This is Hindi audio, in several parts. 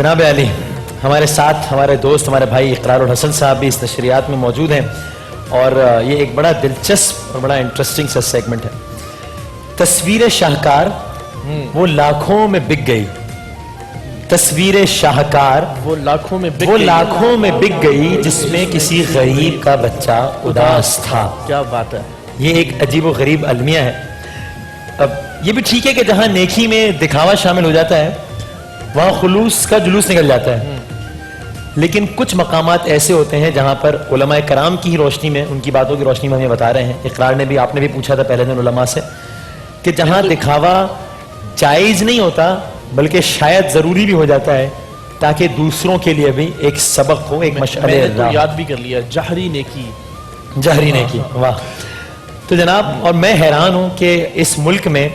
जनाब अली हमारे साथ हमारे दोस्त हमारे भाई इकरारुल हसन साहब भी इस नशरियात में मौजूद हैं और ये एक बड़ा दिलचस्प और बड़ा इंटरेस्टिंग सा सेगमेंट है। तस्वीर शाहकार वो लाखों में बिक गई, तस्वीर शाहकार वो लाखों में बिक गई जिसमें किसी गरीब का बच्चा उदास था। क्या बात है, ये एक अजीब व गरीब अलमिया है। अब ये भी ठीक है कि जहां नेकी में दिखावा शामिल हो जाता है वहां खुलूस का जुलूस निकल जाता है, लेकिन कुछ मकामात ऐसे होते हैं जहां पर उलमाए कराम की ही रोशनी में, उनकी बातों की रोशनी में हमें बता रहे हैं। इकरार ने भी, आपने भी पूछा था पहले दिन उलमा से कि जहां दिखावा जायज नहीं होता बल्कि शायद जरूरी भी हो जाता है ताकि दूसरों के लिए भी एक सबक हो, एक मशअले तो याद भी कर लिया, जहरी नेकी। वाह। तो जनाब, और मैं हैरान हूं कि इस मुल्क में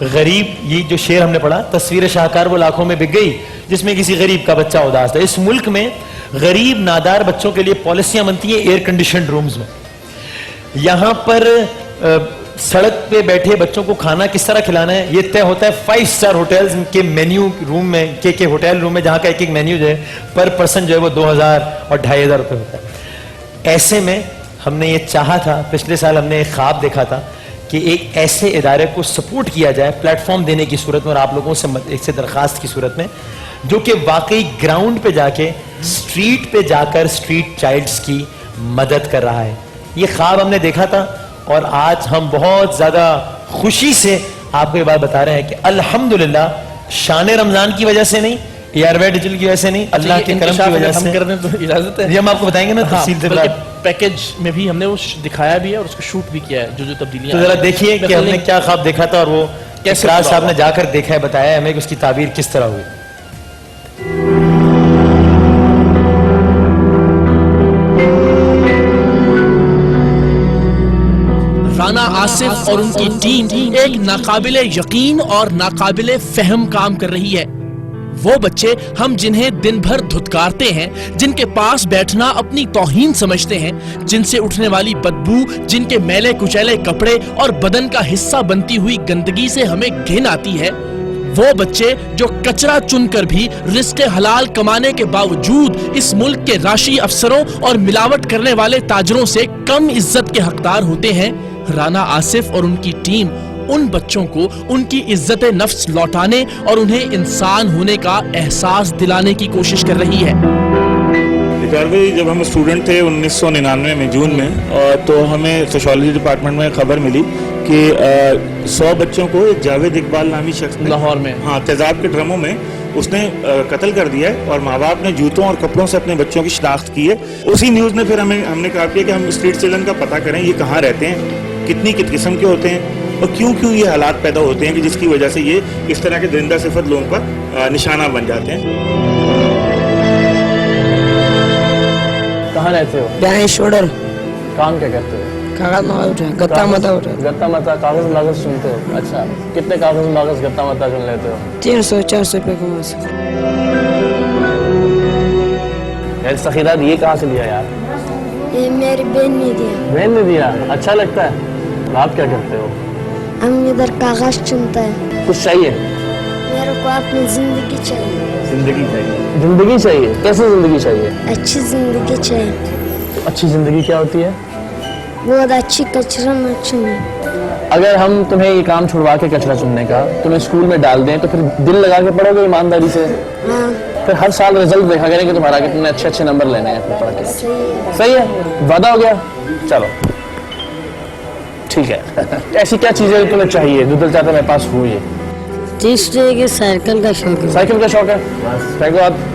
गरीब, ये जो शेर हमने पढ़ा, तस्वीर शाहकार वो लाखों में बिक गई जिसमें किसी गरीब का बच्चा उदास था। इस मुल्क में गरीब नादार बच्चों के लिए पॉलिसियां बनती है एयर कंडीशन रूम्स में। यहां पर सड़क पे बैठे बच्चों को खाना किस तरह खिलाना है ये तय होता है 5 स्टार होटल्स के मेन्यू रूम में, के होटल रूम में, जहां का एक एक मेन्यू जो है पर पर्सन जो है वो 2000 और 2500 रुपए होता है। ऐसे में हमने ये चाहा था, पिछले साल हमने एक ख्वाब देखा था कि एक ऐसे इदारे को सपोर्ट किया जाए प्लेटफॉर्म देने की सूरत में और आप लोगों से दरखास्त की सूरत में, जो कि वाकई ग्राउंड पे जाके, स्ट्रीट पे जाकर स्ट्रीट चाइल्ड्स की मदद कर रहा है। ये ख्वाब हमने देखा था और आज हम बहुत ज्यादा खुशी से आपको ये बात बता रहे हैं कि अल्हम्दुलिल्लाह शान रमजान की वजह से नहीं, एयरवे डिजिटल की वजह से नहीं, अल्लाह के करम की वजह से करने तो इजाजत है। ये हम आपको बताएंगे ना तफसील से। पैकेज में भी हमने वो दिखाया भी है और उसको शूट भी किया है, जो तब्दीलियां। तो जरा देखिए कि हमने क्या ख्वाब देखा था और वो कैसे साहब ने जाकर देखा है, बताया हमें कि उसकी ताबीर किस तरह हुई। राना आसिफ और उनकी टीम एक नाकाबिले यकीन और नाकाबिले फहम काम कर रही है। वो बच्चे हम जिन्हें दिन भर धुतकारते हैं, जिनके पास बैठना अपनी तौहीन समझते हैं, जिनसे उठने वाली बदबू, जिनके मैले कुचैले कपड़े और बदन का हिस्सा बनती हुई गंदगी से हमें घिन आती है, वो बच्चे जो कचरा चुनकर भी रिस्क हलाल कमाने के बावजूद इस मुल्क के राशि अफसरों और मिलावट करने वाले ताजरों से कम इज्जत के हकदार होते हैं, राना आसिफ और उनकी टीम उन बच्चों को उनकी इज्जत नफ्स लौटाने और उन्हें इंसान होने का एहसास दिलाने की कोशिश कर रही है। जब हम स्टूडेंट थे 1999 में जून में, और तो हमें सोशोलॉजी डिपार्टमेंट में खबर मिली कि 100 बच्चों को एक जावेद इकबाल नामी शख्स ने लाहौर में, हाँ, तेजाब के ड्रमों में उसने कत्ल कर दिया है और माँ बाप ने जूतों और कपड़ों से अपने बच्चों की शिनाख्त की है। उसी न्यूज़ ने फिर हमने कहा कि हम स्ट्रीट चिल्ड्रन का पता करें, ये कहाँ रहते हैं, कितनी किस्म के होते हैं और क्यों ये हालात पैदा होते हैं कि जिसकी वजह से ये इस तरह के दरिंदा सिफत लोगों का निशाना बन जाते हैं। कहाँ रहते हो? काम क्या करते हो? गत्ता मता कागज सुनते हो? अच्छा, कितने कागज गत्ता मता सुन लेते हो? 300-400 रुपए कमा सकते। यार सखीरात, ये कहाँ से लिया यार? ये मेरी बहन ने दिया। बहन ने दिया? अच्छा लगता है। आप क्या करते हो? हम इधर कागज चुनता है। कुछ चाहिए? मेरे को अपनी जिंदगी चाहिए। जिंदगी चाहिए? जिंदगी चाहिए? कैसी जिंदगी चाहिए? अच्छी जिंदगी चाहिए। तो अच्छी जिंदगी क्या होती है? बहुत अच्छी कचरा न चुने। अगर हम तुम्हें ये काम छुड़वा के कचरा चुनने का तुम्हें स्कूल में डाल दें तो फिर दिल लगा के पढ़ोगे ईमानदारी से? हाँ। फिर हर साल रिजल्ट देखा करेंगे तुम्हारा कि तुमने अच्छे नंबर लेने हैं पढ़ के। सही है, वादा हो गया? चलो ठीक है। ऐसी क्या चीजें तुम्हें चाहिए जो दिल चाहता मेरे पास हो? ये तीसरे के साइकिल का शौक है। साइकिल का शौक है? बस आप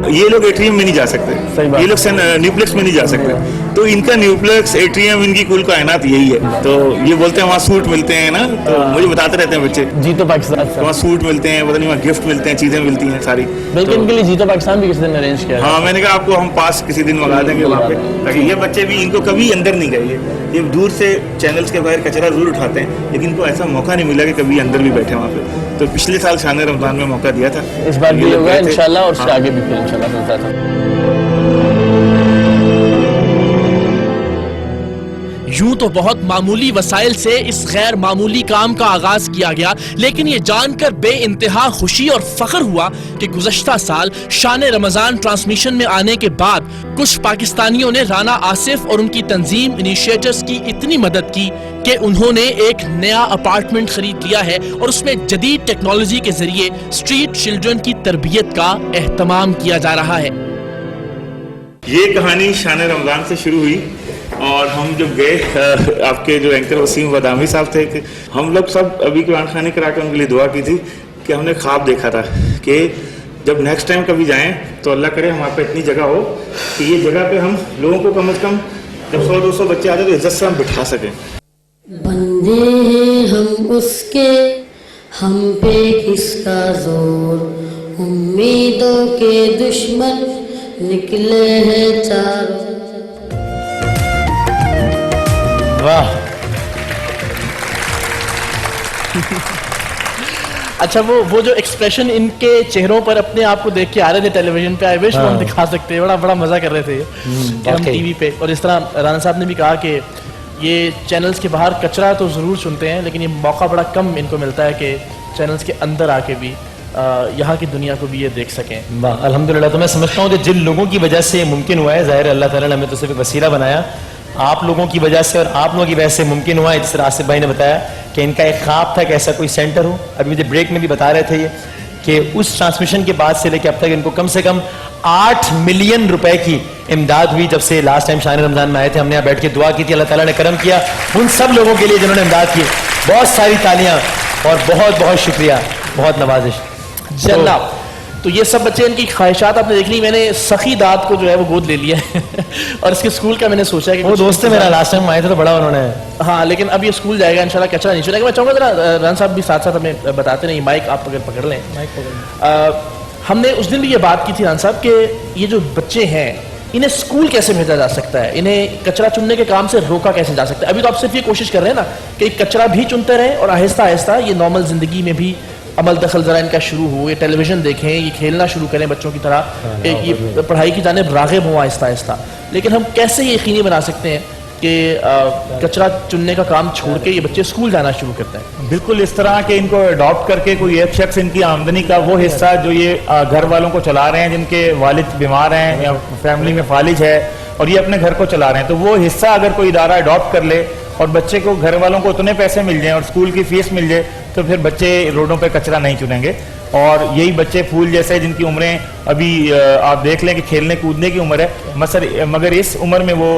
ये लोग एटीएम में नहीं जा सकते, ये लोग न्यूप्लेक्स में नहीं जा सकते, तो इनका न्यूप्लेक्स एटीएम इनकी कुल कायनात यही है। तो ये बोलते हैं वहाँ सूट मिलते हैं ना, तो मुझे बताते रहते हैं बच्चे, जीतो पाकिस्तान, वहाँ सूट मिलते हैं, पता नहीं वहाँ गिफ्ट मिलते हैं, चीजें मिलती हैं सारी। बल्कि इनके लिए जीतो पाकिस्तान भी किसी दिन अरेंज किया। हाँ, मैंने कहा आपको हम पास किसी दिन मंगा देंगे वहाँ पे, ताकि ये बच्चे भी, इनको कभी अंदर नहीं गए, ये दूर से चैनल्स के बाहर कचरा जरूर उठाते हैं, लेकिन इनको ऐसा मौका नहीं मिला कि कभी अंदर भी बैठे वहाँ पे। तो पिछले साल शान रमजान में मौका दिया था, इस बार भी होगा इंशाल्लाह, और उससे आगे भी फिर इंशाल्लाह चलता था। यूं तो बहुत मामूली वसाइल से इस गैर मामूली काम का आगाज किया गया, लेकिन ये जानकर बेइंतहा खुशी और फख्र हुआ कि गुज़श्ता साल शान रमजान ट्रांसमिशन में आने के बाद कुछ पाकिस्तानियों ने राना आसिफ और उनकी तंजीम इनिशिएटर्स की इतनी मदद की कि उन्होंने एक नया अपार्टमेंट खरीद लिया है और उसमें जदीद टेक्नोलॉजी के जरिए स्ट्रीट चिल्ड्रन की तरबियत का एहतमाम किया जा रहा है। ये कहानी शान रमजान से शुरू हुई और हम जब गए, आपके जो एंकर वसीम बदामी साहब थे, कि हम लोग सब अभी कुरान खानी करा के उनके लिए दुआ की थी कि हमने ख्वाब देखा था कि जब नेक्स्ट टाइम कभी जाएं तो अल्लाह करे हमारे पे इतनी जगह हो कि ये जगह पे हम लोगों को कम से कम जब 100-200 बच्चे आ जाए तो इज्जत से हम बिठा सकें। बंदे हैं हम उसके, हम पे किसका जोर, उम्मीदों के दुश्मन निकले हैं चारों। वाह। अच्छा, वो जो एक्सप्रेशन इनके चेहरों पर अपने आप को देख के आ रहे थे टेलीविजन पे, आई विश वो हम दिखा सकते हैं। बड़ा मजा कर रहे थे कि हम टीवी पे। और इस तरह राना साहब ने भी कहा कि ये चैनल्स के बाहर कचरा तो ज़रूर चुनते हैं, लेकिन ये मौका बड़ा कम इनको मिलता है कि चैनल्स के अंदर आके भी यहाँ की दुनिया को भी ये देख सकें। वाह, अल्हम्दुलिल्लाह। तो मैं समझता हूँ कि जिन लोगों की वजह से मुमकिन हुआ है, ज़ाहिर अल्लाह ताला ने हमें तो सिर्फ एक वसीला बनाया, आप लोगों की वजह से और आप लोगों की वजह से मुमकिन हुआ है। जिस तरह आसिफ भाई ने बताया कि इनका एक ख्वाब था कि ऐसा कोई सेंटर हो। अभी मुझे ब्रेक में भी बता रहे थे ये कि उस ट्रांसमिशन के बाद से लेकर अब तक इनको कम से कम 8 मिलियन रुपए की इमदाद हुई। जब से लास्ट टाइम शान रमजान में आए थे, हमने यहाँ बैठ के दुआ की थी, अल्लाह ताला ने करम किया उन सब लोगों के लिए जिन्होंने इमदाद की। बहुत सारी तालियां और बहुत बहुत शुक्रिया, बहुत नवाजिश। जनाब, तो ये सब बच्चे, इनकी ख्वाहिशात आपने देख ली। मैंने सखी दाद को जो है वो गोद ले लिया है और इसके स्कूल का मैंने सोचा है कि वो दोस्त है मेरा, लास्ट टाइम आए थे तो बड़ा उन्होंने। हाँ, लेकिन अब ये स्कूल जाएगा इंशाल्लाह, कचरा नहीं चलेगा। मैं चाहूँगा जरा राना साहब भी साथ साथ हमें बताते नहीं, माइक आप अगर पकड़ लें। हमने उस दिन भी ये बात की थी राना साहब कि ये जो बच्चे हैं इन्हें स्कूल कैसे भेजा जा सकता है, इन्हें कचरा चुनने के काम से रोका कैसे जा सकता है। अभी तो आप सिर्फ ये कोशिश कर रहे हैं ना कि कचरा भी चुनते रहें और आहिस्ता आहिस्ता ये नॉर्मल जिंदगी में भी अमल दखल जरा इनका शुरू हो, ये टेलीविजन देखें, ये खेलना शुरू करें बच्चों की तरह, ये पढ़ाई की जानिब राग़िब हो आहिस्ता आहिस्ता। लेकिन हम कैसे ये यकीनी बना सकते हैं कि कचरा चुनने का काम छोड़ के ये बच्चे स्कूल जाना शुरू करते हैं? बिल्कुल इस तरह के इनको अडॉप्ट करके कोई एक शख्स इनकी आमदनी का वो हिस्सा जो ये घर वालों को चला रहे हैं, जिनके वालिद बीमार हैं या फैमिली में फालिज है और ये अपने घर को चला रहे हैं, तो वो हिस्सा अगर कोई इदारा अडॉप्ट कर ले और बच्चे को, घर वालों को उतने पैसे मिल जाएं और स्कूल की फीस मिल जाए, तो फिर बच्चे रोडों पे कचरा नहीं चुनेंगे। और यही बच्चे फूल जैसे जिनकी उम्रें अभी आप देख लें कि खेलने कूदने की उम्र है, मगर इस उम्र में वो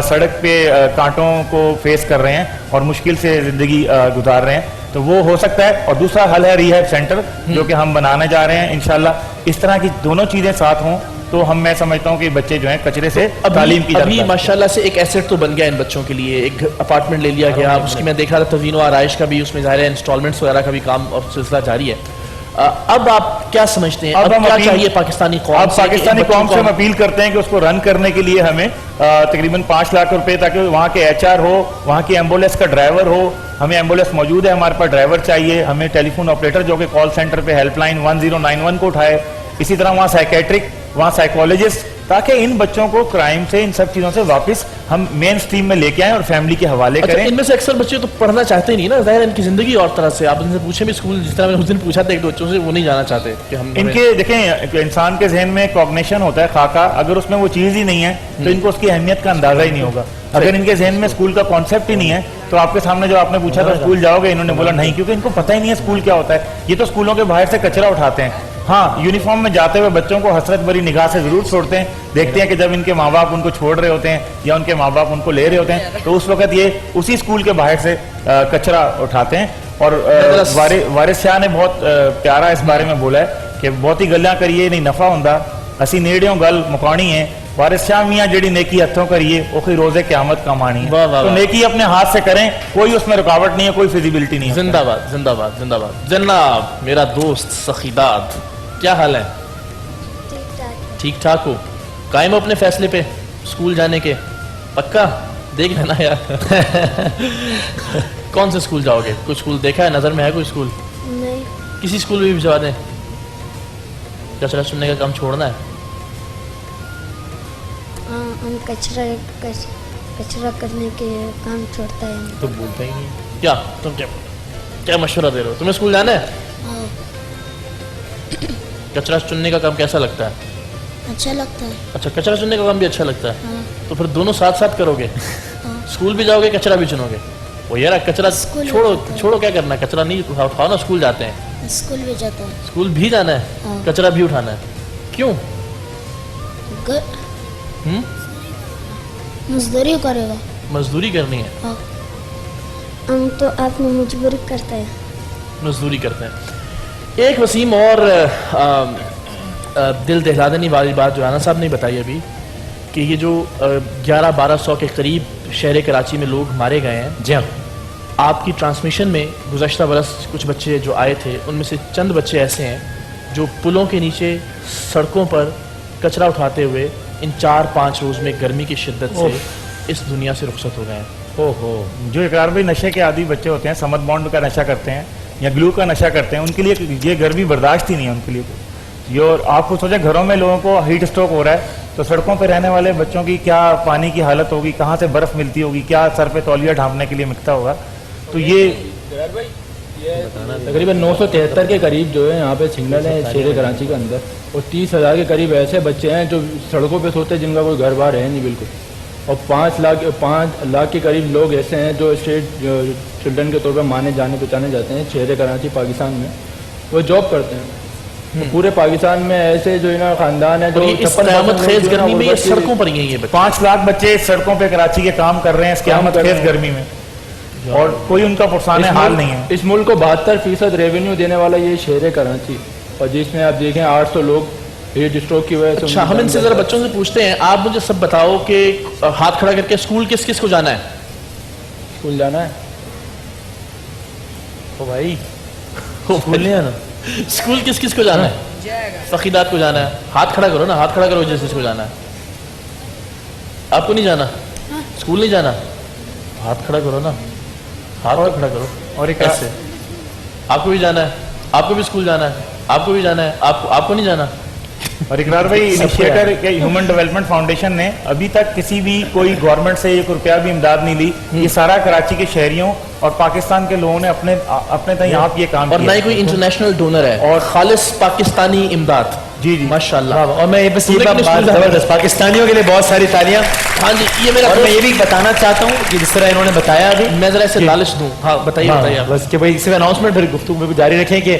सड़क पे कांटों को फेस कर रहे हैं और मुश्किल से ज़िंदगी गुजार रहे हैं, तो वो हो सकता है। और दूसरा हल है रिहैब सेंटर, जो कि हम बनाने जा रहे हैं इंशाल्लाह। इस तरह की दोनों चीज़ें साथ हों तो मैं समझता हूँ कि बच्चे जो हैं कचरे से तालीम की अभी माशाल्लाह से एक एसेट तो बन गया इन बच्चों के लिए। एक अपार्टमेंट ले लिया गया, उसकी मैं देख रहा था तज़ीन व आराइश का भी, उसमें ज़ाहिर है इंस्टॉलमेंट्स वगैरह का भी काम और सिलसिला जारी है। अब आप क्या समझते हैं, अब क्या चाहिए पाकिस्तानी कौम? अब पाकिस्तानी कौम से हम अपील करते हैं कि उसको रन करने के लिए हमें तकरीबन 5 लाख रुपए, ताकि वहाँ के HR हो, वहाँ की एम्बुलेंस का ड्राइवर हो। हमें एम्बुलेंस मौजूद है, हमारे पास ड्राइवर चाहिए। हमें टेलीफोन ऑपरेटर जो कि कॉल सेंटर पे हेल्पलाइन 1091 को उठाए। इसी तरह वहाँ साइकेट्रिक, वहाँ साइकोलॉजिस्ट, ताकि इन बच्चों को क्राइम से, इन सब चीज़ों से वापस हम मेन स्ट्रीम में लेके आएं और फैमिली के हवाले करें। इनमें से अक्सर बच्चे तो पढ़ना चाहते ही नहीं ना, ज़ाहिर है इनकी ज़िंदगी और तरह से। आप इनसे पूछे भी स्कूल, जिस तरह मैंने उस दिन पूछा था एक दो बच्चों से, वो नहीं जाना चाहते कि हम इनके देखें, इंसान के जहन में कॉग्निशन होता है खाका, अगर उसमें वो चीज़ ही नहीं है तो इनको उसकी अहमियत का अंदाजा ही नहीं होगा। अगर इनके जहन में स्कूल का कॉन्सेप्ट ही नहीं है तो आपके सामने जो आपने पूछा था स्कूल जाओगे, इन्होंने बोला नहीं, क्योंकि इनको पता ही नहीं है स्कूल क्या होता है। ये तो स्कूलों के बाहर से कचरा उठाते हैं। हाँ, यूनिफॉर्म में जाते हुए बच्चों को हसरत भरी निगाह से जरूर छोड़ते हैं, देखते हैं कि जब इनके माँ बाप उनको छोड़ रहे होते हैं या उनके माँ बाप उनको ले रहे होते हैं, तो उस वक्त ये उसी स्कूल के बाहर से कचरा उठाते हैं। और वारिस शाह ने बहुत प्यारा इस बारे में बोला है कि बहुत ही गल्ला करिए नहीं नफा हुंदा, असी नेड़ियों गल मुकानी है। वारिस शाह मियाँ जेड़ी नेकी हथों करिए ओखी रोजे क़यामत कमानी है। तो नेकी अपने हाथ से करें, कोई उसमें रुकावट नहीं है, कोई फिजिबिलिटी नहीं है। जिंदाबाद जिंदाबाद जिंदाबाद। जनाब, मेरा दोस्त सखीदाद, क्या हाल है? ठीक ठाक हो? कायम हो अपने फैसले पे स्कूल जाने के? पक्का? देख लेना यार कौन से स्कूल जाओगे? कोई स्कूल देखा है, नजर में है कोई स्कूल? नहीं। किसी स्कूल में भी भिजवा दें? कचरा सुनने का काम छोड़ना है? हाँ, हम कचरा कचरा करने के काम छोड़ता है। तो बोलता ही नहीं। क्या तुम क्या मशवरा दे रहे हो? तुम्हें स्कूल जाना है? हाँ, कचरा चुनने का काम कैसा लगता है? अच्छा लगता है। अच्छा, कचरा चुनने का काम भी अच्छा लगता है। हाँ, तो फिर दोनों साथ साथ करोगे? हाँ, स्कूल भी जाओगे, कचरा भी चुनोगे? वो यार कचरा स्कूल छोड़ो जाता है। छोड़ो, क्या करना है? कचरा नहीं उठाओ ना, स्कूल जाते हैं। स्कूल भी जाता है। स्कूल भी जाना है, हाँ। कचरा भी उठाना है। क्यों? हम्म? मजदूरी करेगा। मजदूरी करनी है। हाँ, हम तो आप में मजबूरी करते हैं। मजदूरी करते हैं। एक वसीम और दिल दहला देने वाली बात जो राना साहब ने बताई अभी, कि ये जो 1100-1200 के करीब शहर कराची में लोग मारे गए हैं। जी हाँ। आपकी ट्रांसमिशन में गुज़श्ता बरस कुछ बच्चे जो आए थे, उनमें से चंद बच्चे ऐसे हैं जो पुलों के नीचे सड़कों पर कचरा उठाते हुए इन 4-5 रोज़ में गर्मी की शिद्दत से इस दुनिया से रुखसत हो गए हैं। ओहो, जो इकरार भाई नशे के आदी बच्चे होते हैं, समद बॉन्ड का नशा करते हैं या ग्लू का नशा करते हैं, उनके लिए ये गर्मी बर्दाश्त ही नहीं है उनके लिए। ये और आपको सोचें, घरों में लोगों को हीट स्ट्रोक हो रहा है, तो सड़कों पर रहने वाले बच्चों की क्या पानी की हालत होगी, कहाँ से बर्फ़ मिलती होगी, क्या सर पे तौलिया ढांपने के लिए मिलता होगा। तो ये तकरीबन 973 के करीब जो है यहाँ पे सिग्नल है शहर कराची के अंदर, और 30,000 के करीब ऐसे बच्चे हैं जो सड़कों पे सोते हैं, जिनका कोई घर बार है नहीं बिल्कुल। और 5 लाख के करीब लोग ऐसे हैं जो स्टेट चिल्ड्रन के तौर पर माने जाने पहचाने जाते हैं शहर कराची पाकिस्तान में, वो जॉब करते हैं। तो पूरे पाकिस्तान में ऐसे जो है ना खानदान है जो और ये इस क़यामत खेज़ गर्मी में ये सड़कों पर ही हैं ये बच्चे। 5 लाख बच्चे सड़कों पे कराची के काम कर रहे हैं इस क़यामत खेज़ गर्मी में, और कोई उनका पुरसाने हाल नहीं है। इस मुल्क को 72% रेवेन्यू देने वाला ये शहर है कराची, और जिसमें आप देखें 800 लोग हीट स्ट्रोक की वजह से। अच्छा, हम इनसे ज़रा बच्चों से पूछते हैं, आप मुझे सब बताओ कि हाथ खड़ा करके स्कूल किस किस को जाना है? स्कूल जाना है। ओ भाई, स्कूल नहीं आना। स्कूल किस किस को जाना है? फकीदात को जाना है। हाथ खड़ा करो ना, हाथ खड़ा करो जिस जिसको जाना है। आपको नहीं जाना? स्कूल नहीं जाना? हाथ खड़ा करो ना, हाथ तो खड़ा करो। और एक ऐसे आपको भी जाना है, आपको भी स्कूल जाना है, आपको भी जाना है, आपको नहीं जाना? और इकरार भाई, इनिशिएटर के ह्यूमन डेवलपमेंट फाउंडेशन ने अभी तक किसी भी कोई गवर्नमेंट से 1 रुपया भी इमदाद नहीं ली। ये सारा कराची के शहरियों और पाकिस्तान के लोगों ने अपने तक यहाँ ये काम और किया। ना ही कोई इंटरनेशनल डोनर है, और खालिस पाकिस्तानी इमदाद। जी जी, माशाल्लाह। और मैं ये बस ये बात जबरदस्त, पाकिस्तानियों के लिए बहुत सारी तालियां। हाँ जी, ये मेरा और मैं ये भी बताना चाहता हूँ कि जिस तरह इन्होंने बताया अभी, मैं जरा इसे लालच दूं। हाँ बताइए, हाँ, बताइए आप। बस कि भाई इसी अनाउंसमेंट फिर गुफ्तगू में जारी रखें कि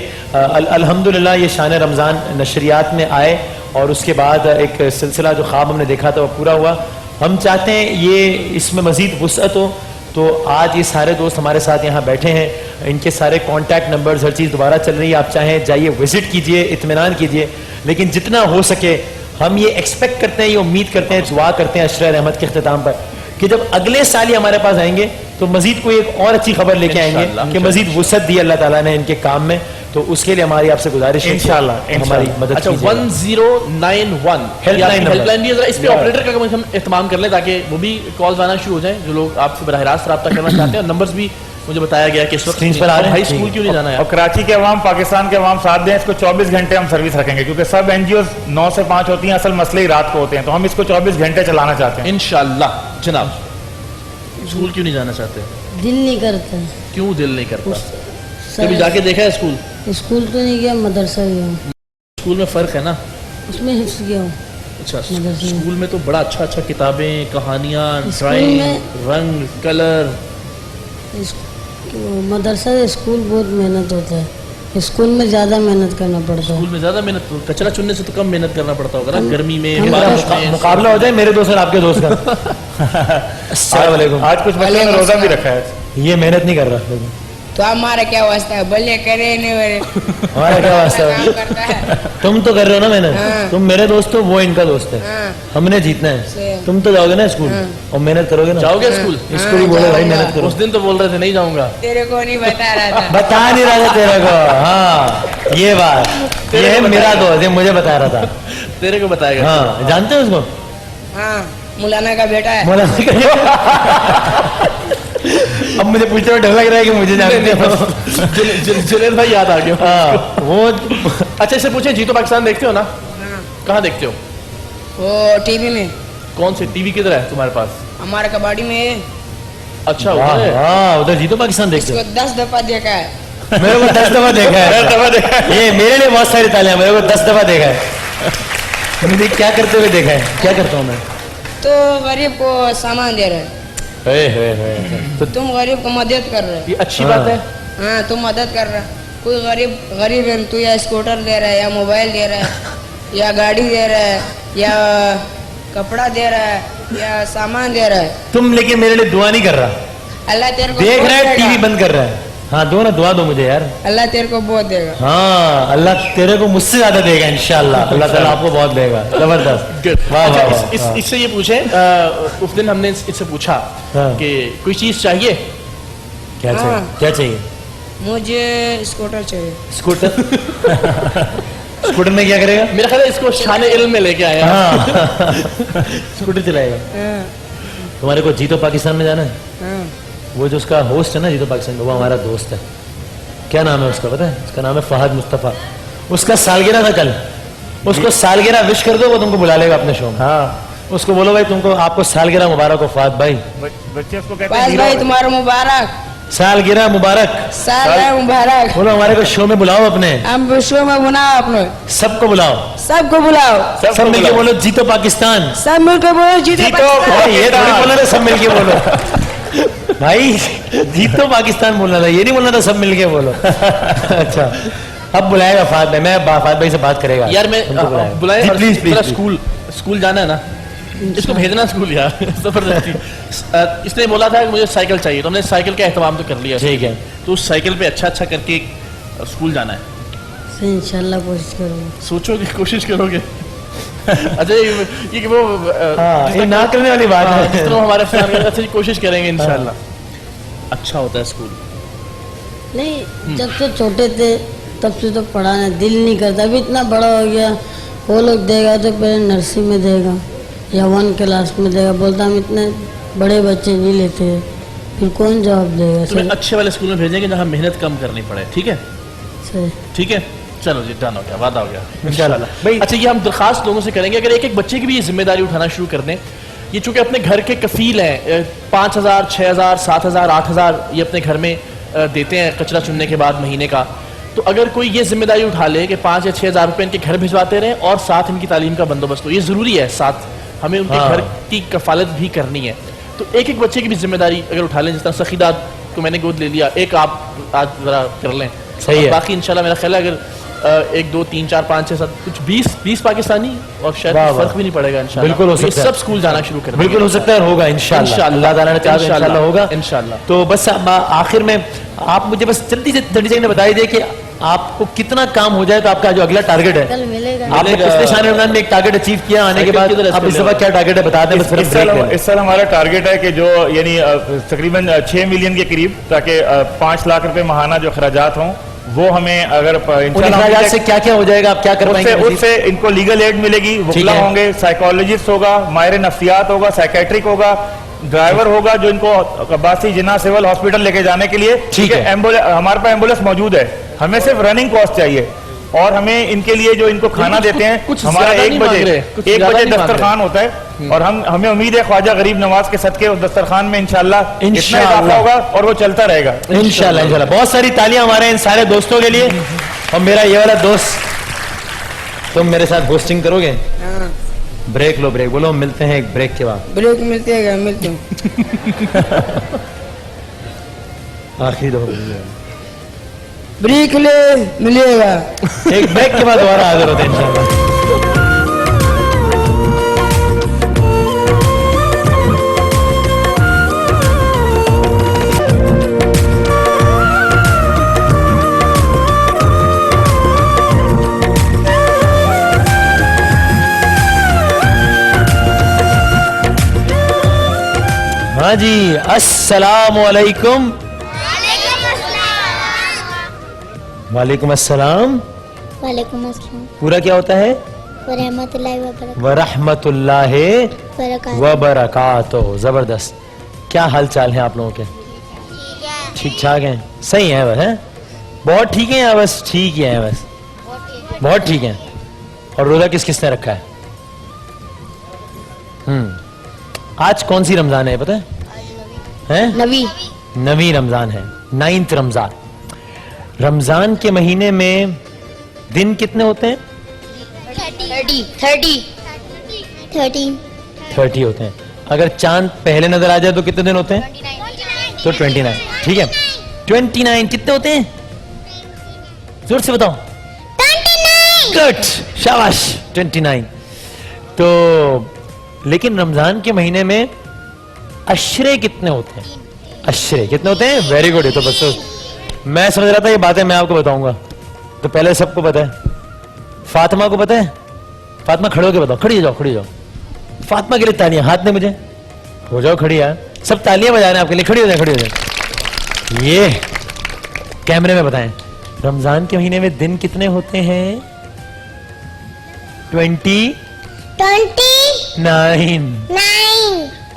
अल्हम्दुलिल्लाह ये शान रमज़ान नशरियात में आए, और उसके बाद एक सिलसिला जो ख्वाब हमने देखा था वो पूरा हुआ। हम चाहते हैं ये इसमें मज़ीद वुसअत हो, तो आज ये सारे दोस्त हमारे साथ यहाँ बैठे हैं, इनके सारे कॉन्टैक्ट नंबर्स हर चीज़ दोबारा चल रही है। आप चाहें जाइए, विजिट कीजिए, इत्मीनान कीजिए, लेकिन जितना हो सके हम ये एक्सपेक्ट करते हैं, ये उम्मीद करते हैं, दुआ करते हैं अशरा रहमत के अख्ताम पर कि जब अगले साल ही हमारे पास आएंगे तो मजीद कोई एक और अच्छी खबर लेके आएंगे कि मजीद वुसअत दी अल्लाह ताला ने इनके काम में। तो उसके लिए हमारी आपसे गुजारिश है इंशाल्लाह हमारी मदद अच्छा, कीजिएगा। 1091 हेल्पलाइन हेल्पलाइन भी जरा इस पे ऑपरेटर का हम इत्माम कर लें, ताकि वो भी कॉल्स आना शुरू हो जाए जो लोग आपसे बराह रास्त रब्ता करना चाहते हैं। और नंबर्स भी मुझे बताया गया कि इस वक्त स्क्रीन पर आ रहे हैं। भाई स्कूल क्यों नहीं जाना है? और कराची के अवाम, पाकिस्तान के अवाम साथ दें, इसको 24 घंटे हम सर्विस रखेंगे, क्योंकि सब NGO 9 से 5 होती हैं, असल मसले ही रात को होते हैं, तो हम इसको 24 घंटे चलाना चाहते हैं। इंशाल्लाह। जनाब, स्कूल क्यों नहीं जाना चाहते? दिल नहीं करता। क्यों दिल नहीं करता? कभी जाके देखा है स्कूल? स्कूल तो नहीं गया, मदरसा गया हूँ, स्कूल में फ़र्क है ना? उसमें हिफ्स गया हूँ। अच्छा, मदरसे में। स्कूल में तो बड़ा अच्छा अच्छा किताबें, कहानियाँ, स्कूल ड्राइंग, में- रंग, कलर। मदरसा से स्कूल बहुत मेहनत होता है, स्कूल में ज़्यादा मेहनत करना पड़ता है। स्कूल में ज़्यादा मेहनत, कचरा चुनने से तो कम मेहनत करना पड़ता होगा ना गर्मी में, हम- बारिश में। मुकाबला हो जाए मेरे दोस्त और आपके दोस्त का। अस्सलाम वालेकुम। आज कुछ बच्चों ने रोजा भी रखा है। ये मेहनत नहीं कर रहा, लेकिन तो हमारा क्या वास्ता है, भले करे नहीं करे, हमारा क्या वास्ता काम है? करता है। तुम तो कर रहे हो ना मेहनत, हाँ। तुम मेरे दोस्त हो, वो इनका दोस्त है, हाँ। हमने जीतना है। सही। तुम तो जाओगे ना स्कूल और मेहनत करोगे ना। जाओगे स्कूल? इसको भी बोलो भाई मेहनत करो। उस दिन तो बोल रहे थे नहीं जाऊंगा। तेरे को नहीं बता रहा था। बता नहीं रहा था तेरे को। हाँ, ये बात, ये है मेरा दोस्त, ये मुझे बता रहा था। तेरे को बताएगा। हाँ, जानते हो उसको? हाँ, मौलाना का बेटा है। अब मुझे पूछते हुए डर लग रहा है कि मुझे जानते हो। जुनेद भाई याद आ गया। हाँ, वो अच्छा, इसे पूछे जीतो पाकिस्तान देखते हो ना? हाँ, कहाँ देखते हो? वो टीवी में। कौन से टीवी किधर है तुम्हारे पास? हमारे कबाड़ी में है। अच्छा वाह उधर है। वाह, उधर जीतो पाकिस्तान देखते इसको हो? 10 दफा देखा है। मेरे को 10 दफा देखा है। ये मेरे लिए बहुत सारी तालियां, मेरे को 10 दफा देखा है। मुझे क्या करते हुए देखा है? क्या करता हूँ मैं? तो गरीब को सामान दे रहे है, तो तुम गरीब को मदद कर रहे ये अच्छी बात है। हाँ तुम मदद कर रहे। कोई गरीब है, तू या स्कूटर दे रहा है, या मोबाइल दे रहा है, या गाड़ी दे रहा है, या कपड़ा दे रहा है, या सामान दे रहा है। तुम लेकिन मेरे लिए दुआ नहीं कर रहा, अल्लाह तेरे को देख बहुत रहा है, देगा। टीवी बंद कर रहा है। हाँ दो ना, दुआ दो मुझे यार। अल्लाह तेरे को बहुत देगा। हाँ अल्लाह तेरे को मुझसे ज्यादा देगा इंशाल्लाह। अल्लाह ताला आपको बहुत देगा। जबरदस्त। वाह अच्छा, वाह वाह। इससे ये पूछे, उस दिन हमने इससे पूछा हाँ। कि कोई चीज चाहिए? क्या चाहिए? हाँ। क्या चाहिए? मुझे स्कूटर चाहिए। स्कूटर? स्कूटर में क्या करेगा? मेरा ख्याल है इसको शान इल्म में लेके आया। हाँ स्कूटर चलाएगा। हाँ, तुम्हारे को जीतो पाकिस्तान में जाना है? हाँ। वो जो उसका होस्ट है ना जीतो पाकिस्तान का, वो हमारा दोस्त है। क्या नाम है उसका पता है? उसका नाम है फहद मुस्तफ़ा। उसका सालगिरह था कल, उसको सालगिरह विश कर दो, वो तुमको बुला लेगा अपने शो में। हाँ उसको बोलो भाई तुमको, आपको सालगिरह मुबारक हो फहद भाई। बच्चे उसको कहते बस हैं भाई हीरो। तुम्हारा मुबारक, सालगिरह मुबारक। साल मुबारक। बोलो हमारे को शो में बुलाओ, अपने हम विश्व में बुलाओ, अपने सबको बुलाओ, सबको बुलाओ, सब मिलके बोलो जीतो पाकिस्तान। सब मिलकर बोलो जीतो पाकिस्तान। अरे ये थोड़ी बोलना था सब मिलके बोलो भाई, जीतो पाकिस्तान बोलना था, ये नहीं बोलना था सब मिलके बोलो। अच्छा अब बुलाएगा फाद भाई, मैं फाद भाई से बात करेगा यार मैं उनको बुलाएगा। बुलाए जी, और प्लीज मेरा प्लीज। स्कूल जाना है ना, इसको भेजना स्कूल यार जबरदस्ती। इसने बोला था कि मुझे साइकिल चाहिए, तो हमने साइकिल का एहतमाम तो कर लिया। ठीक है, तो उस साइकिल पे अच्छा करके स्कूल जाना है। से इंशाल्लाह कोशिश करूँगा। सोचोगे, कोशिश करोगे? अच्छा ये वो हाँ ये ना करने वाली बात हाँ, है। जिस तरह हमारे फ्रेंड अच्छा जी कोशिश करेंगे इंशाल्लाह। अच्छा होता है स्कूल। नहीं जब से छोटे थे तब से तो पढ़ाना दिल नहीं करता। अभी इतना बड़ा हो गया, वो लोग देगा तो पहले नर्सरी में देगा या 1 क्लास में देगा। बोलता हम इतने बड़े बच्चे नहीं लेते हैं, फिर कौन जवाब देगा? तुम्हें अच्छे वाले स्कूल में भेजेंगे जहाँ मेहनत कम करनी पड़े। ठीक है? सही। ठीक है चलो जी, डन हो गया, वादा हो गया इंशाल्लाह। भाई अच्छा ये हम दरखास्त लोगों से करेंगे, अगर एक एक बच्चे की भी ये जिम्मेदारी उठाना शुरू कर दें। ये चूंकि अपने घर के कफील हैं, 5,000 6,000 7,000 8,000 ये अपने घर में देते हैं कचरा चुनने के बाद महीने का। तो अगर कोई ये जिम्मेदारी उठा ले कि 5 या 6,000 रुपये इनके घर भिजवाते रहें और साथ इनकी तालीम का बंदोबस्त हो, ये ज़रूरी है, साथ हमें उनके हाँ। घर की कफालत भी करनी है। तो एक एक बच्चे की भी जिम्मेदारी अगर उठा लें, जिस तरह सखीदाद को मैंने गोद ले लिया, एक आप आज ज़रा कर लें। सही और है। बाकी इंशाल्लाह मेरा ख्याल है अगर 1 2 3 4 5 6 7 कुछ 20 पाकिस्तानी और शायद वाह, वाह। फर्क भी नहीं पड़ेगा इंशाल्लाह। बिल्कुल हो ये सकता है। सब स्कूल जाना शुरू कर देंगे। बिल्कुल हो सकता है और होगा इंशाल्लाह। अल्लाह ताला ने चाहा तो इंशाल्लाह होगा इंशाल्लाह। तो बस आखिर में आप मुझे बस जल्दी से बता दीजिए कि आपको कितना काम हो जाए तो आपका जो अगला टारगेट है। कल मिलेगा। आपने पिछले शान रमजान में एक टारगेट अचीव किया, आने के बाद साइकिल अब इस किधर दफा क्या टारगेट है बता दें, बस इस साल हमारा टारगेट है कि जो यानी तकरीबन 6 मिलियन के करीब, ताकि 5 लाख रुपए माहाना जो खराजात हों वो हमें अगर इंशाल्लाह से क्या क्या हो जाएगा, आप क्या कर पाएंगे? उससे इनको लीगल एड मिलेगी, वकीला है। होंगे, साइकोलॉजिस्ट होगा, माहिर नफ्सियात होगा, साइकेट्रिक होगा, ड्राइवर होगा जो इनको अब्बासी जिन्ना सिविल हॉस्पिटल लेके जाने के लिए। ठीक है। एम्बुलेंस, हमारे पास एम्बुलेंस मौजूद है, हमें सिर्फ रनिंग कॉस्ट चाहिए और हमें इनके लिए जो इनको खाना देते हैं कुछ हमारा ज्यादा 1 नहीं मांग बजे रहे, कुछ ज्यादा नहीं मांग दस्तरखान होता है और हमें उम्मीद है ख्वाजा गरीब नवाज के सदके उस दस्तरखान में इंशाल्लाह इतना इंशाल्लाह। इजाफा होगा और वो चलता रहेगा इंशाल्लाह। बहुत सारी तालियां हमारे इन सारे दोस्तों के लिए। और मेरा ये वाला दोस्त, तुम मेरे साथ होस्टिंग करोगे? हाँ, ब्रेक लो, ब्रेक बोलो, मिलते हैं एक ब्रेक के बाद। ब्रेक मिलते हैं, मिलते हैं। आखिरी दो ब्रेक ले मिलेगा। एक ब्रेक के बाद दोबारा हाजिर होते हैं इंशाल्लाह। हाँ जी, अस्सलाम वालेकुम। वालेकुम अस्सलाम। वालेकुम अस्सलाम पूरा क्या होता है? वरहमतुल्लाहि वरहमतुल्लाहि वबरकातुहू। वबरकातुहू। जबरदस्त। क्या हाल चाल है आप लोगों के? ठीक ठाक हैं, सही है बस, है बहुत ठीक है, बस ठीक ही है, बस बहुत ठीक है। और रोजा किस किसने रखा है? आज कौन सी रमजान है पता है? नबी नवी रमजान है, 9th रमजान। रमजान के महीने में दिन कितने होते हैं? 30 होते हैं। अगर चांद पहले नजर आ जाए तो कितने दिन होते हैं? तो 29। ठीक है, 29 कितने होते हैं? जोर से बताओ। 29 गुड, शाबाश, 29। तो लेकिन रमजान के महीने में अशरे कितने होते हैं? अशरे कितने होते हैं? Very good. तो बस मैं समझ रहा था ये बातें मैं आपको बताऊंगा, तो पहले सबको पता है। फातिमा को पता है? फातिमा खड़े होके बताओ, खड़ी हो जाओ, खड़ी हो जाओ। फातिमा के लिए तालियां, हाथ ने मुझे, हो जाओ खड़ी यार, सब तालियां बजा रहे हैं आपके लिए, खड़ी हो जाए, खड़ी हो जाए। ये कैमरे में बताएं, रमजान के महीने में दिन कितने होते हैं? 29।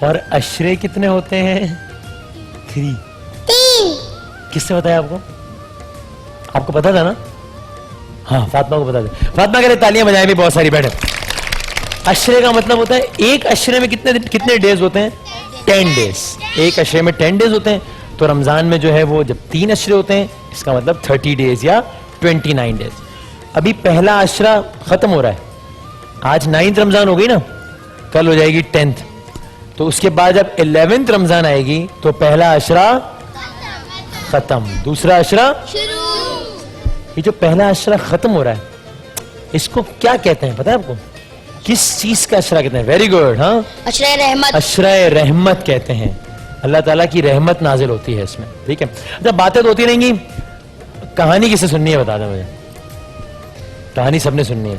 और अशरे कितने होते हैं? 3। किससे बताया आपको? आपको पता था ना? हाँ, फातिमा को पता था। फातिमा के लिए तालियां बजाएं भी बहुत सारी, बैठे। अशरे का मतलब होता है एक अशरे में कितने डेज होते हैं? 10 डेज। एक अशरे में 10 डेज होते हैं। तो रमजान में जो है वो जब 3 अशरे होते हैं, इसका मतलब 30 डेज या 29 डेज। अभी पहला अशरा खत्म हो रहा है, आज 9th रमजान हो गई ना, कल हो जाएगी 10th। तो उसके बाद जब 11th रमजान आएगी तो पहला अशरा खत्म, दूसरा अशरा शुरू। ये जो पहला अशरा खत्म हो रहा है, इसको क्या कहते हैं पता है आपको? किस चीज का अशरा कहते हैं? वेरी गुड, हाँ, अशरा रहमत। अशरा रहमत कहते हैं। अल्लाह ताला की रहमत नाजिल होती है इसमें। ठीक है, अच्छा बातें तो होती रहेंगी, कहानी किसे सुननी है बता दें मुझे। कहानी सबने सुननी है,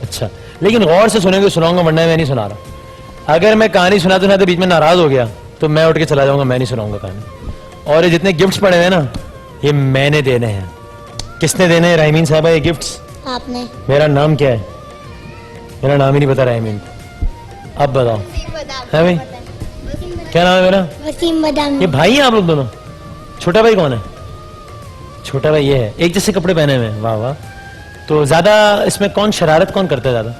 अच्छा, लेकिन गौर से सुनेंगे, सुनाऊंगा, वरना मैं नहीं सुना रहा। अगर मैं कहानी सुनाते सुनाते बीच में नाराज हो गया तो मैं उठ के चला जाऊंगा, मैं नहीं सुनाऊंगा कहानी। और ये जितने गिफ्ट्स पड़े हुए हैं ना, ये मैंने देने हैं। किसने देने हैं रायमीन साहबा ये गिफ्ट्स? आपने। मेरा नाम क्या है? मेरा नाम ही नहीं पता रायमीन को, अब बताओ। है भाई, क्या नाम है मेरा? वसीम बदामी। ये भाई हैं आप लोग दोनों? छोटा भाई कौन है? छोटा भाई ये है, एक जैसे कपड़े पहने हुए हैं, वाह वाह। तो ज्यादा इसमें कौन शरारत कौन करता है ज्यादा?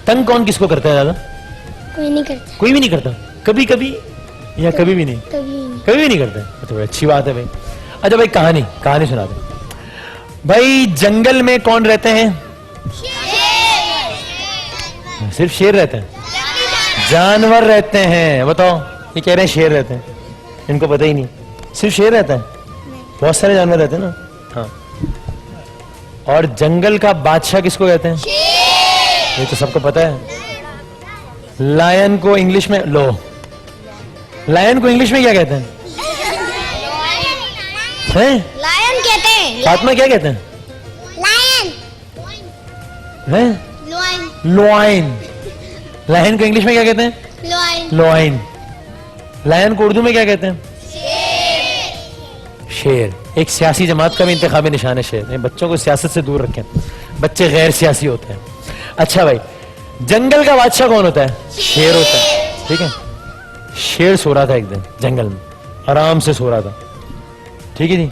तंग कौन किसको करता है ज्यादा? कोई नहीं करता। कोई भी नहीं करता? कभी कभी या कभी भी नहीं? कभी भी नहीं करते? तो अच्छी बात है भाई। अच्छा भाई, कहानी सुना दो भाई। जंगल में कौन रहते हैं? सिर्फ शेर रहते हैं? जानवर रहते हैं। बताओ, ये कह रहे हैं शेर रहते हैं, इनको पता ही नहीं, सिर्फ शेर रहता है? बहुत सारे जानवर रहते हैं ना। हाँ, और जंगल का बादशाह किसको कहते हैं? ये तो सबको पता है। लायन को इंग्लिश में लायन को इंग्लिश में क्या कहते हैं? लायन कहते हैं। फातिमा क्या कहते हैं? लायन। लोइन। लायन को इंग्लिश में क्या कहते हैं? लोइन। लायन को उर्दू में क्या कहते हैं? शेर। एक सियासी जमात का भी इंतखाबी निशान है शेर। बच्चों को सियासत से दूर रखें, बच्चे गैर सियासी होते हैं। अच्छा भाई, जंगल का बादशाह कौन होता है? शेर होता है। ठीक है, शेर सो रहा था एक दिन जंगल में, आराम से सो रहा था। ठीक है जी,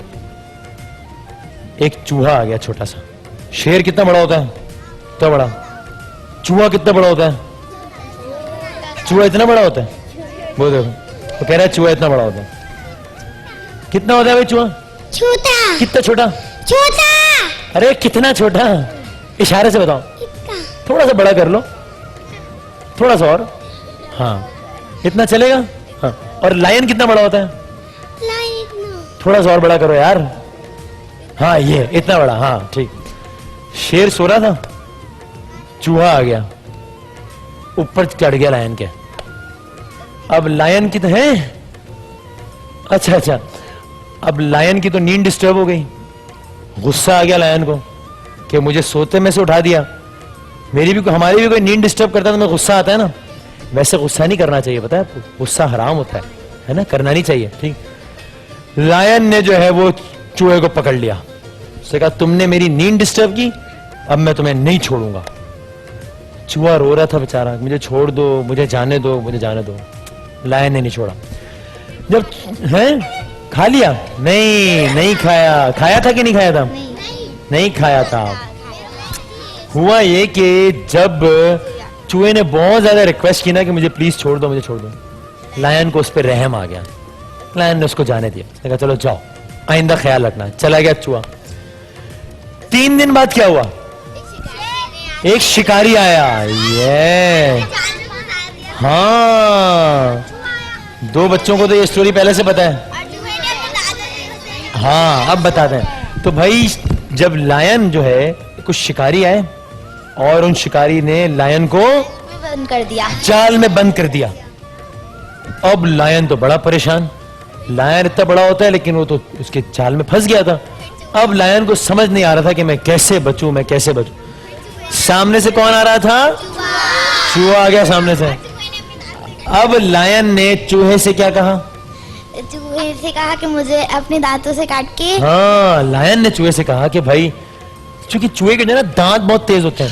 एक चूहा आ गया छोटा सा। शेर कितना बड़ा होता है? इतना बड़ा। चूहा कितना बड़ा होता है? चूहा इतना बड़ा होता है। वो देखो, तो कह रहा है चूहा इतना बड़ा होता है। कितना होता है भाई चूहा? छोटा। कितना छोटा? छोटा। अरे कितना छोटा? इशारे से बताओ। थोड़ा सा बड़ा कर लो, थोड़ा सा और। हाँ, इतना चलेगा? हाँ। और लायन कितना बड़ा होता है? थोड़ा सा और बड़ा करो यार। हाँ, ये इतना बड़ा। हाँ ठीक। शेर सो रहा था, चूहा आ गया, ऊपर चढ़ गया लायन के। अब लायन की तो है, अच्छा, अब लायन की तो नींद डिस्टर्ब हो गई। गुस्सा आ गया लायन को कि मुझे सोते में से उठा दिया। हमारी भी कोई नींद डिस्टर्ब करता है तो मैं गुस्सा आता है ना। वैसे गुस्सा नहीं करना चाहिए, पता है आपको? गुस्सा हराम होता है ना, करना नहीं चाहिए। ठीक, लायन ने जो है वो चूहे को पकड़ लिया। उसने कहा तुमने मेरी नींद डिस्टर्ब की, अब मैं तुम्हें नहीं छोड़ूंगा। चूहा रो रहा था बेचारा, मुझे छोड़ दो, मुझे जाने दो, मुझे जाने दो। लायन ने नहीं छोड़ा। जब खा लिया? नहीं खाया। खाया था कि नहीं खाया था? नहीं खाया था। हुआ ये कि जब चूहे ने बहुत ज्यादा रिक्वेस्ट की ना कि मुझे प्लीज छोड़ दो, मुझे छोड़ दो। लायन को उस पर रहम आ गया, लायन ने उसको जाने दिया, कहा चलो जाओ, आइंदा ख्याल रखना। चला गया चूहा। 3 दिन बाद क्या हुआ? एक शिकारी आया। ये हाँ, 2 बच्चों को तो ये स्टोरी पहले से पता है। हाँ, अब बताते हैं। तो भाई जब लायन जो है, कुछ शिकारी आए और उन शिकारी ने लायन को बंद कर दिया, जाल में बंद कर दिया। अब लायन तो बड़ा परेशान, लायन इतना बड़ा होता है लेकिन वो तो उसके जाल में फंस गया था। अब लायन को समझ नहीं आ रहा था कि मैं कैसे बचूं, मैं कैसे बचूं। सामने से कौन आ रहा था? चूहा आ गया सामने से। अब लायन ने चूहे से क्या कहा? चूहे से कहा कि मुझे अपने दांतों से काट के। हाँ, लायन ने चूहे से कहा कि भाई, क्योंकि चूहे के जो ना दांत बहुत तेज होते हैं।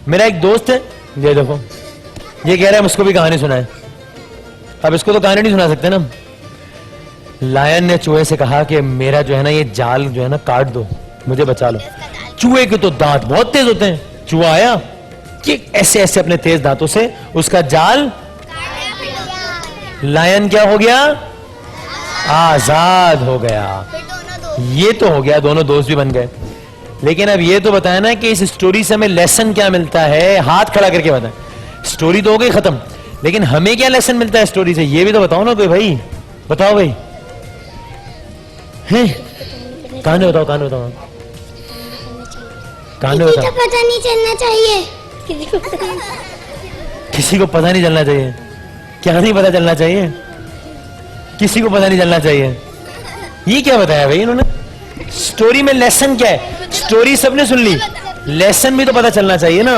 मेरा एक दोस्त है, ये देखो, ये कह रहा है मुझको भी कहानी सुनाए। अब इसको तो कहानी नहीं सुना सकते ना। लायन ने चूहे से कहा कि मेरा जो है ना ये जाल जो है ना काट दो, मुझे बचा लो। चूहे के तो दांत बहुत तेज होते हैं। चूहा आया कि ऐसे ऐसे अपने तेज दांतों से उसका जाल, लायन क्या हो गया? आजाद हो गया। ये तो हो गया, दोनों दोस्त भी बन गए। लेकिन अब ये तो बताया ना कि इस स्टोरी से हमें लेसन क्या मिलता है। हाथ खड़ा करके बताएं। स्टोरी तो हो गई खत्म, लेकिन हमें क्या लेसन मिलता है स्टोरी से, ये भी तो बताओ ना कोई भाई। बताओ भाई, हैं? कहानी बताओ, कहानी बताओ, कहानी बताओ। पता नहीं चलना चाहिए, किसी को पता नहीं चलना चाहिए। क्या नहीं पता चलना चाहिए? किसी को पता नहीं चलना चाहिए। ये क्या बताया भाई इन्होंने? स्टोरी में लेसन क्या है? स्टोरी सबने सुन ली, लेसन भी तो पता चलना चाहिए ना।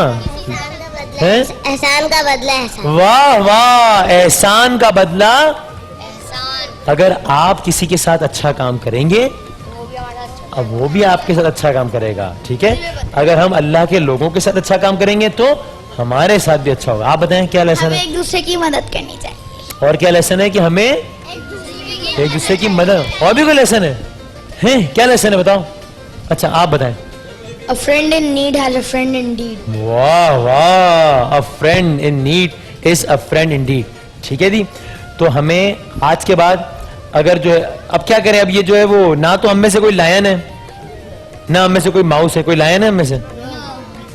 है? एहसान का बदला एहसान। वाह वाह, एहसान का बदला। अगर आप किसी के साथ अच्छा काम करेंगे, अब वो भी आपके साथ अच्छा काम करेगा। ठीक है, अगर हम अल्लाह के लोगों के साथ अच्छा काम करेंगे तो हमारे साथ भी अच्छा होगा। आप बताएं क्या लेसन है? एक दूसरे की मदद करनी चाहिए। और क्या लेसन है? कि हमें एक दूसरे की मदद। और भी कोई लेसन है? हैं? क्या लेसन है बताओ? अच्छा आप बताएं। A friend in need has a friend indeed. वाह वाह, a friend in need is a friend indeed। ठीक है जी। तो हमें आज के बाद अगर जो है, अब क्या करें? अब ये जो है वो ना तो हम में से कोई लायन है, ना हम में से कोई माउस है। कोई लायन है हम में से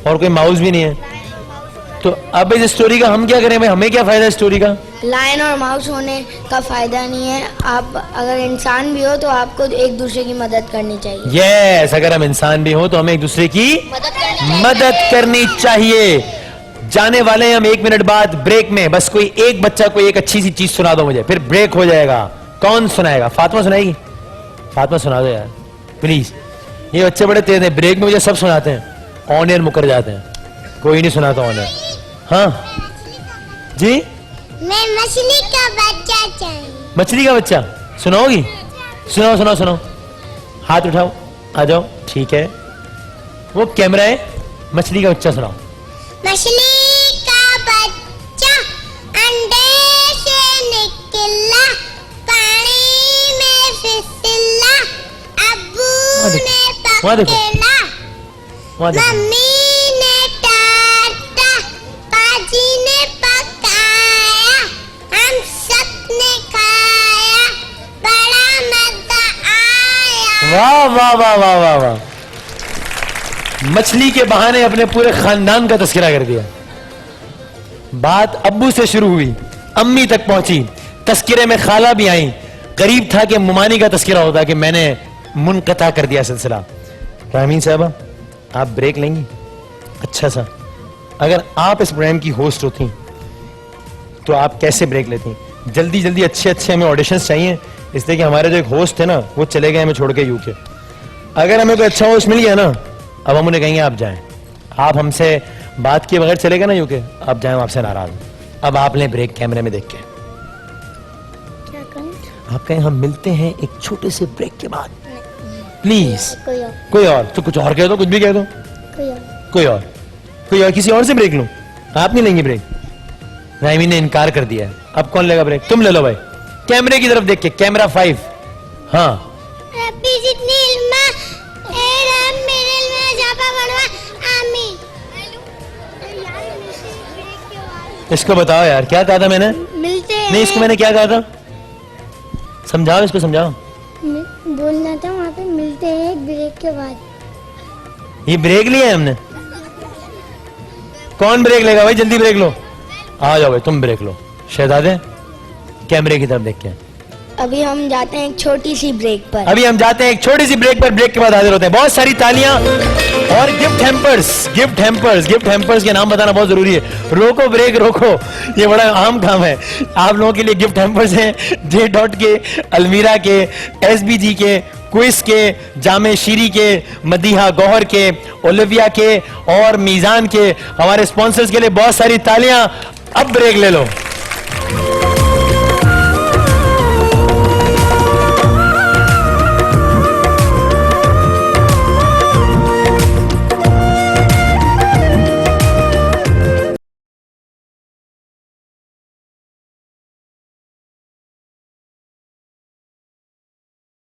और कोई माउस भी नहीं है। तो अब इस स्टोरी का हम क्या करें भाई? हमें क्या फायदा स्टोरी का? लायन और माउस होने का फायदा नहीं है। आप अगर इंसान भी हो तो आपको एक दूसरे की मदद करनी चाहिए। यस, अगर हम इंसान भी हो तो हमें एक दूसरे की मदद करनी चाहिए। जाने वाले हैं हम 1 मिनट बाद ब्रेक में। बस कोई एक बच्चा कोई एक अच्छी सी चीज सुना दो मुझे, फिर ब्रेक हो जाएगा। कौन सुनाएगा? फातिमा सुनाएगी? फातिमा सुना दो यार प्लीज। ये बच्चे बड़े तेज हैं, ब्रेक में मुझे सब सुनाते हैं, ऑन एयर मुकर जाते हैं, कोई नहीं सुनाता ऑन एयर। हाँ जी, मैं मछली का बच्चा चाहिए। मछली का बच्चा सुनाओगी? सुनाओ सुनाओ सुनाओ, हाथ उठाओ, आ जाओ। ठीक है, वो कैमरा है, मछली का बच्चा सुनाओ। मछली का बच्चा अंडे से निकला, पानी में फिसला, अब्बू ने वहाँ देखो, पकड़ा, वहाँ देखो। मम्मी ने डांटा, पाजी ने पकाया, हम सबने खाया, बड़ा मजा आया। वाह वाह वाह वाह वाह वाह, मछली के बहाने अपने पूरे खानदान का तस्करा कर दिया। बात अब्बू से शुरू हुई, अम्मी तक पहुंची, तस्करे में खाला भी आई। गरीब था कि मुमानी का तस्करा होता कि मैंने मुनक़ता कर दिया सिलसिला। रामीन साहबा, आप ब्रेक लेंगी? अच्छा सा, अगर आप इस प्रोग्राम की होस्ट होती तो आप कैसे ब्रेक लेती? जल्दी जल्दी अच्छे अच्छे हमें ऑडिशंस चाहिए, इसलिए कि हमारे जो एक होस्ट थे ना वो चले गए हमें छोड़ के यूके। अगर हमें कोई अच्छा होस्ट मिल गया ना, अब हम उन्हें कहेंगे आप जाएं। आप हमसे बात किए बगैर चले गए ना यूके, अब जाएं, आपसे नाराज हूं। अब आप लें ब्रेक कैमरे में देख के। क्या करूं? आप कहें हम मिलते हैं एक छोटे से ब्रेक के बाद, प्लीज। कोई और, कोई और तो कुछ और कह दो, कुछ भी कह दो। कोई और। कोई और किसी और से ब्रेक लूं? आप नहीं लेंगे ब्रेक? राइमी ने इनकार कर दिया है। अब कौन लेगा ब्रेक? तुम ले लो भाई, कैमरे की तरफ देख के। कैमरा 5। हाँ, रब्बी जितनी इल्मा ए रब मेरे इल्मा जापा बनवा आमीन। इसको बताओ यार, क्या कहा था मैंने? मिलते हैं। नहीं, इसको मैंने क्या कहा था? समझाओ, इसको समझाओ। बोलना था वहाँ पे मिलते हैं एक ब्रेक के बाद। ये ब्रेक लिया है हमने? कौन ब्रेक लेगा भाई? जल्दी ब्रेक लो। आ जाओ भाई, तुम ब्रेक लो। शहजादे कैमरे की तरफ देख के। अभी हम जाते हैं एक छोटी सी ब्रेक पर। अभी हम जाते हैं एक छोटी सी ब्रेक पर। ब्रेक के बाद हाजिर होते हैं। बहुत सारी तालियां और gift hampers. Gift hampers, gift hampers के नाम बताना बहुत जरूरी है। रोको ब्रेक, रोको, ये बड़ा आम काम है। आप लोगों के लिए गिफ्ट हैम्पर्स हैं जे डॉट के, अलमीरा के, एसबीजी के, क्विज के, जामे शीरी के, मदीहा गौहर के, ओलिविया के और मीजान के। हमारे स्पॉन्सर्स के लिए बहुत सारी तालियां। अब ब्रेक ले लो।